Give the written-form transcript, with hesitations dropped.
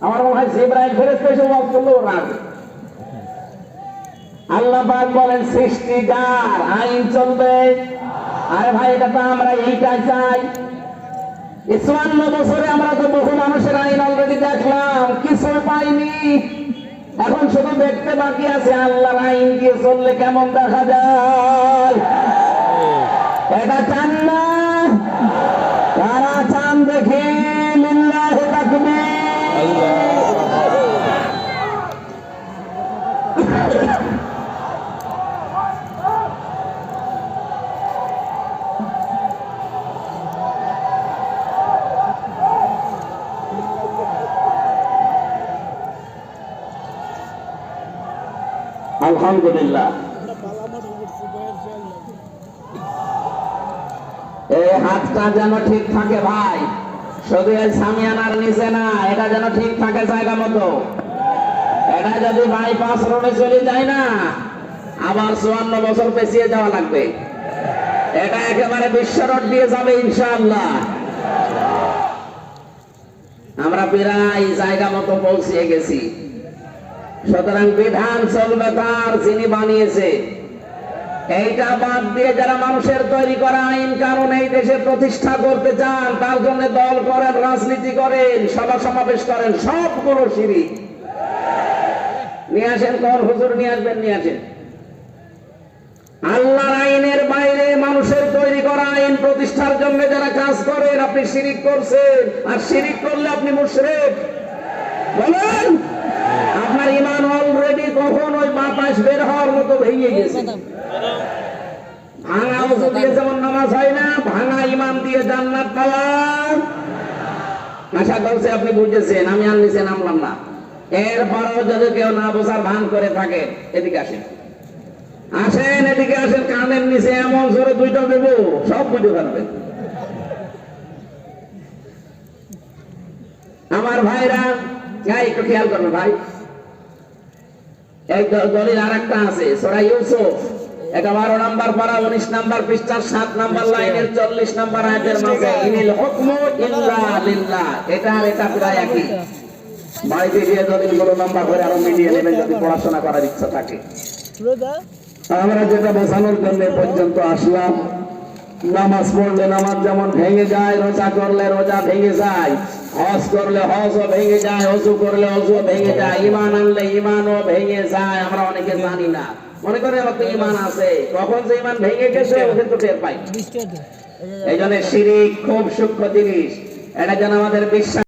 আমার মনে হয় জিবরাইল ফেরেশতা এসে ওয়াজ করলেও রাজি। আল্লাহ পাক বলেন সৃষ্টিকার আইন চলবে। আরে ভাই এটা তো আমরা এইটাই চাই। ৫৪ বছরে আমরা তো বহু মানুষের আইন অলরেডি দেখলাম, কিছু পাইনি। এখন শুধু দেখতে বাকি আছে আল্লাহর আইন দিয়ে চললে কেমন দেখা যায়। এটা চান না? কারা চান দেখি? লিল্লাহি তাকবীর। আলহামদুলিল্লাহ। এই হাতটা যেন ঠিক থাকে ভাই, শুধু এই সামিয়ানার নিচে না, এটা যেন ঠিক থাকে জায়গা মতো। এটা যদি বাইপাস রোডে চলে যায় না, আবার ৫৪ বছর পেছিয়ে যাওয়া লাগবে। এটা একেবারে বিশ্ব রোড দিয়ে যাবে ইনশাআল্লাহ। আমরা প্রায় জায়গা মতো পৌঁছে গেছি। সুতরাং বিধান চলবে তার যিনি বানিয়েছে। এইটা বাদ দিয়ে যারা মানুষের তৈরি করা আইন কানুন এই দেশে প্রতিষ্ঠা করতে চান, তার জন্য দল করেন, রাজনীতি করেন, সভা সমাবেশ করেন, সবগুলো শিরক। নিয়ে আসেন, কোন হুজুর নিয়ে আসবেন, নিয়ে আসেন। আল্লাহর আইনের বাইরে মানুষের তৈরি করা আইন প্রতিষ্ঠার জন্য যারা কাজ করেন, আপনি শিরক করছেন। আর শিরক করলে আপনি মুশরিক। বলেন, আপনার ঈমান অলরেডি কখন ওই বাতাস বের হওয়ার মতো ভেঙে গেছে। ভাঙা ওযু দিয়ে যেমন নামাজ হয় না, ভাঙা ঈমান দিয়ে জান্নাত পাওয়া। আশা করছি আপনি বুঝেছেন, আমি আর নিচে নামলাম না। এরপরও যদি কেউ না বোঝার ভান করে থাকে, এদিকে আসেন, আসেন, এদিকে আসেন। কানের নিচে এমন জোরে দুইটা দেব, সব বুঝে ফেলবেন। আমার ভাইরা একটু খেয়াল করবে ভাই। এক দলিল আর একটা আছে, সূরা ইউসুফ, এটা 12 নম্বর পারা 19 নম্বর পৃষ্ঠার 7 নম্বর লাইনের 40 নম্বর আয়াতের মাঝে ইনিল হুকমু ইল্লা লিল্লাহ। এটা আর এটা প্রায় একই। বাড়িতে গিয়ে যদি কোনো নম্বর করে আরো মিলিয়ে নেবেন যদি পড়াশোনা করার ইচ্ছা থাকে। আমরা যেটা বোঝানোর জন্য পর্যন্ত আসলাম, নামাজ পড়লে নামাজ যেমন ভেঙে যায়, রোজা করলে রোজা ভেঙে যায়, হজ করলে হজও ভেঙে যায়, ওযু করলে ওযুও ভেঙে যায়, ঈমান আনলে ঈমানও ভেঙে যায়। আমরা অনেকে জানি না, মনে করে আমার তো ঈমান আছে, কখন যে ঈমান ভেঙে গেছে ও কিন্তু টের পাই। এইজন্য শিরক খুব সূক্ষ্ম জিনিস। এটা যেন আমাদের বিশ্বাস